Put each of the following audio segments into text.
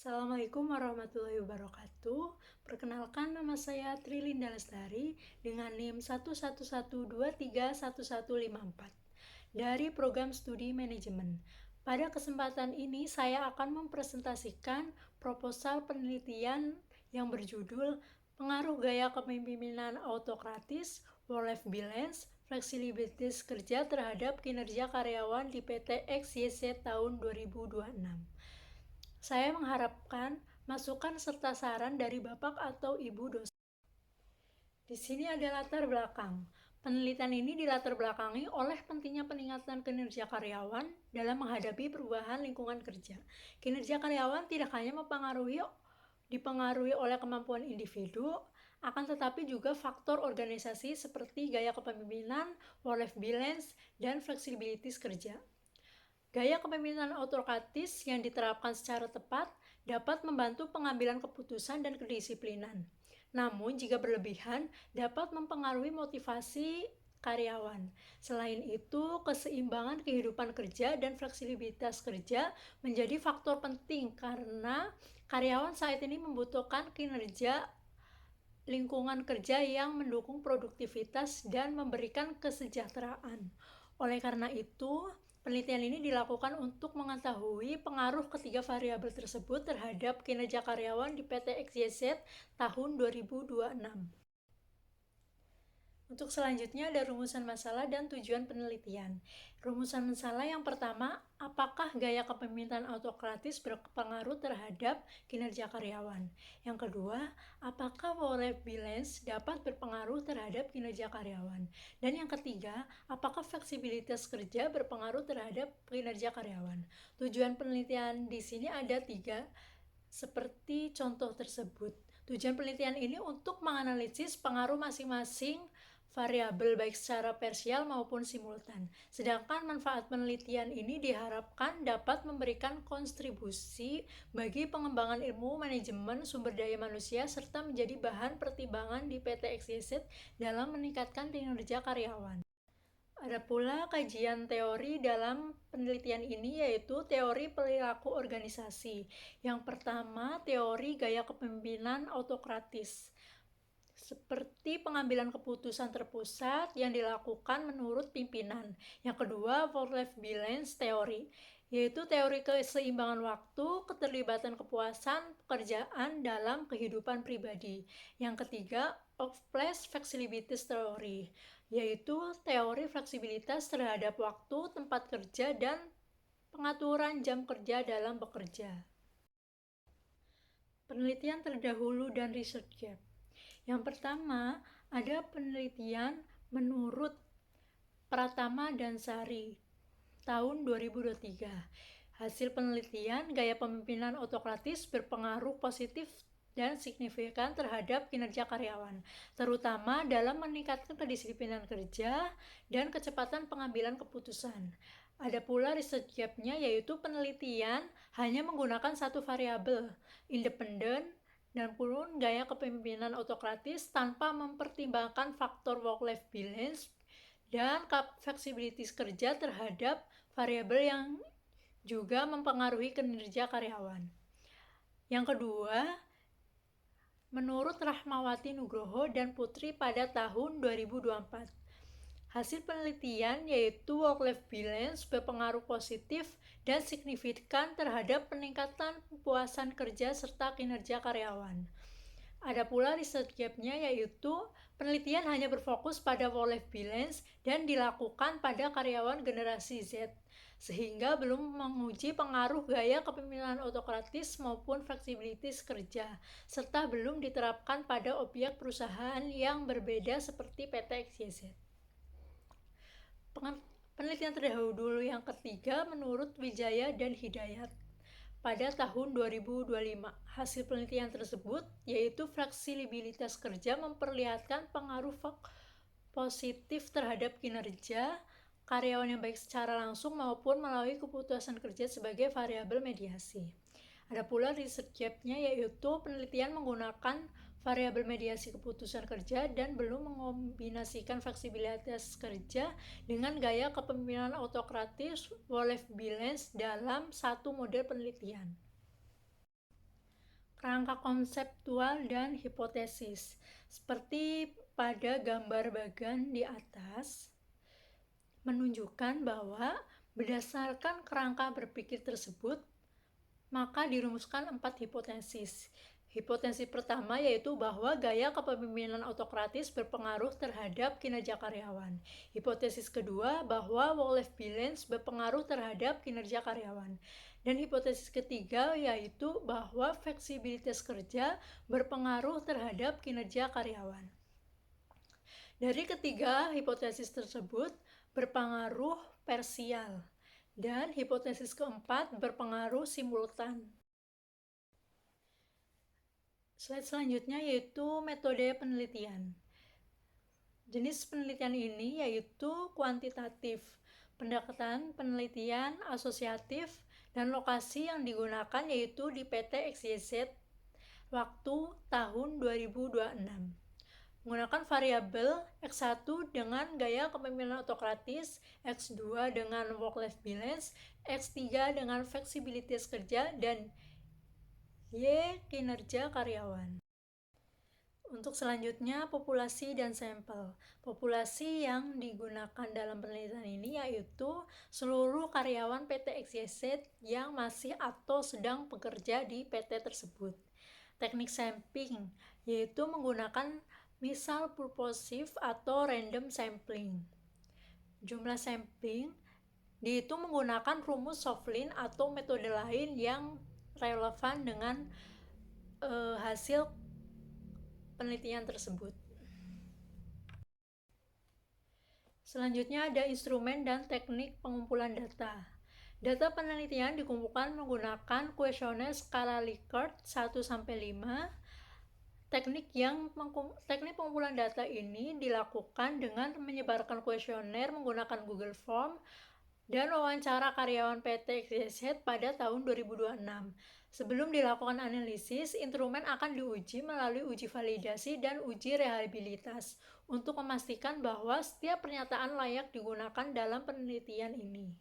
Assalamualaikum warahmatullahi wabarakatuh. Perkenalkan, nama saya Trilinda Lestari dengan NIM 111231154 dari program studi manajemen. Pada kesempatan ini saya akan mempresentasikan proposal penelitian yang berjudul Pengaruh Gaya Kepemimpinan Autokratis, Work-Life Balance, Fleksibilitas Kerja terhadap Kinerja Karyawan di PT XYZ tahun 2026. Saya mengharapkan masukan serta saran dari Bapak atau Ibu dosen. Di sini ada latar belakang. Penelitian ini dilatar belakangi oleh pentingnya peningkatan kinerja karyawan dalam menghadapi perubahan lingkungan kerja. Kinerja karyawan tidak hanya dipengaruhi oleh kemampuan individu, akan tetapi juga faktor organisasi seperti gaya kepemimpinan, work-life balance, dan fleksibilitas kerja. Gaya kepemimpinan autokratis yang diterapkan secara tepat dapat membantu pengambilan keputusan dan kedisiplinan. Namun, jika berlebihan, dapat mempengaruhi motivasi karyawan. Selain itu, keseimbangan kehidupan kerja dan fleksibilitas kerja menjadi faktor penting karena karyawan saat ini membutuhkan kinerja lingkungan kerja yang mendukung produktivitas dan memberikan kesejahteraan. Oleh karena itu, penelitian ini dilakukan untuk mengetahui pengaruh ketiga variabel tersebut terhadap kinerja karyawan di PT XYZ tahun 2026. Untuk selanjutnya ada rumusan masalah dan tujuan penelitian. Rumusan masalah yang pertama, apakah gaya kepemimpinan autokratis berpengaruh terhadap kinerja karyawan? Yang kedua, apakah work-life balance dapat berpengaruh terhadap kinerja karyawan? Dan yang ketiga, apakah fleksibilitas kerja berpengaruh terhadap kinerja karyawan? Tujuan penelitian di sini ada 3, seperti contoh tersebut. Tujuan penelitian ini untuk menganalisis pengaruh masing-masing variabel baik secara parsial maupun simultan. Sedangkan manfaat penelitian ini diharapkan dapat memberikan kontribusi bagi pengembangan ilmu manajemen sumber daya manusia serta menjadi bahan pertimbangan di PT XYZ dalam meningkatkan kinerja karyawan. Ada pula kajian teori dalam penelitian ini, yaitu teori perilaku organisasi. Yang pertama, teori gaya kepemimpinan autokratis, seperti pengambilan keputusan terpusat yang dilakukan menurut pimpinan. Yang kedua, work-life balance teori, yaitu teori keseimbangan waktu, keterlibatan kepuasan pekerjaan dalam kehidupan pribadi. Yang ketiga, workplace flexibility theory, yaitu teori fleksibilitas terhadap waktu, tempat kerja, dan pengaturan jam kerja dalam bekerja. Penelitian terdahulu dan research gap. Yang pertama, ada penelitian menurut Pratama dan Sari tahun 2023. Hasil penelitian, gaya pemimpinan autokratis berpengaruh positif dan signifikan terhadap kinerja karyawan, terutama dalam meningkatkan kedisiplinan kerja dan kecepatan pengambilan keputusan. Ada pula research gap-nya, yaitu penelitian hanya menggunakan satu variabel, independen, dan pun gaya kepemimpinan autokratis tanpa mempertimbangkan faktor work-life balance dan fleksibilitas kerja terhadap variabel yang juga mempengaruhi kinerja karyawan. Yang kedua, menurut Rahmawati Nugroho dan Putri pada tahun 2024. Hasil penelitian yaitu work-life balance berpengaruh positif dan signifikan terhadap peningkatan kepuasan kerja serta kinerja karyawan. Ada pula research gap-nya, yaitu penelitian hanya berfokus pada work-life balance dan dilakukan pada karyawan generasi Z, sehingga belum menguji pengaruh gaya kepemimpinan autokratis maupun fleksibilitas kerja, serta belum diterapkan pada objek perusahaan yang berbeda seperti PT XYZ. Penelitian terdahulu yang ketiga menurut Wijaya dan Hidayat pada tahun 2025. Hasil penelitian tersebut yaitu fleksibilitas kerja memperlihatkan pengaruh positif terhadap kinerja karyawan yang baik secara langsung maupun melalui keputusan kerja sebagai variabel mediasi. Ada pula research gap-nya, yaitu penelitian menggunakan variabel mediasi keputusan kerja dan belum mengombinasikan fleksibilitas kerja dengan gaya kepemimpinan autokratis work-life balance dalam satu model penelitian. kerangka konseptual dan hipotesis. Seperti pada gambar bagian di atas, menunjukkan bahwa berdasarkan kerangka berpikir tersebut, maka dirumuskan 4 hipotesis. Hipotesis pertama yaitu bahwa gaya kepemimpinan autokratis berpengaruh terhadap kinerja karyawan. Hipotesis kedua bahwa work-life balance berpengaruh terhadap kinerja karyawan. Dan hipotesis ketiga yaitu bahwa fleksibilitas kerja berpengaruh terhadap kinerja karyawan. Dari ketiga hipotesis tersebut berpengaruh parsial. Dan hipotesis keempat berpengaruh simultan. Slide selanjutnya yaitu metode penelitian. Jenis penelitian ini yaitu kuantitatif, pendekatan penelitian asosiatif, dan lokasi yang digunakan yaitu di PT XYZ waktu tahun 2026. Menggunakan variabel X1 dengan gaya kepemimpinan autokratis, X2 dengan work-life balance, X3 dengan fleksibilitas kerja, dan Y kinerja karyawan. Untuk selanjutnya, populasi dan sampel. Populasi yang digunakan dalam penelitian ini yaitu seluruh karyawan PT XYZ yang masih atau sedang bekerja di PT tersebut. Teknik sampling yaitu menggunakan misal purposive atau random sampling. Jumlah sampling dihitung menggunakan rumus Shovlin atau metode lain yang relevan dengan hasil penelitian tersebut. Selanjutnya ada instrumen dan teknik pengumpulan data. Data penelitian dikumpulkan menggunakan kuesioner skala Likert 1-5. Teknik pengumpulan data ini dilakukan dengan menyebarkan kuesioner menggunakan Google Form dan wawancara karyawan PT XYZ pada tahun 2026. Sebelum dilakukan analisis, instrumen akan diuji melalui uji validasi dan uji reliabilitas untuk memastikan bahwa setiap pernyataan layak digunakan dalam penelitian ini.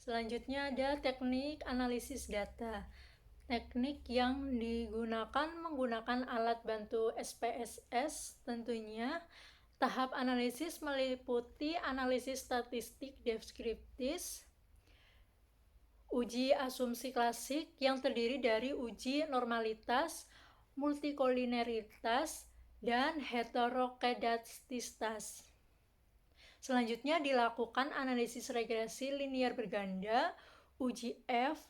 Selanjutnya ada teknik analisis data. Teknik yang digunakan menggunakan alat bantu SPSS tentunya. Tahap analisis meliputi analisis statistik deskriptif, uji asumsi klasik yang terdiri dari uji normalitas, multikoliniaritas, dan heterokedastisitas. Selanjutnya dilakukan analisis regresi linier berganda, uji F,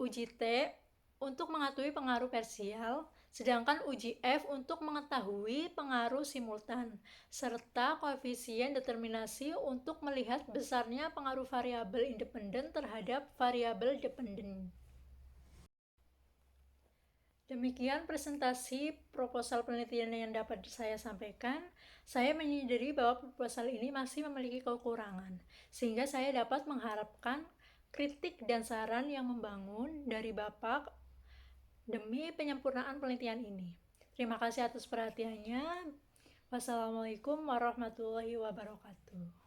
uji T untuk mengetahui pengaruh parsial, sedangkan uji F untuk mengetahui pengaruh simultan, serta koefisien determinasi untuk melihat besarnya pengaruh variabel independen terhadap variabel dependen. Demikian presentasi proposal penelitian yang dapat saya sampaikan. Saya menyadari bahwa proposal ini masih memiliki kekurangan, sehingga saya dapat mengharapkan kritik dan saran yang membangun dari Bapak demi penyempurnaan penelitian ini. Terima kasih atas perhatiannya. Wassalamualaikum warahmatullahi wabarakatuh.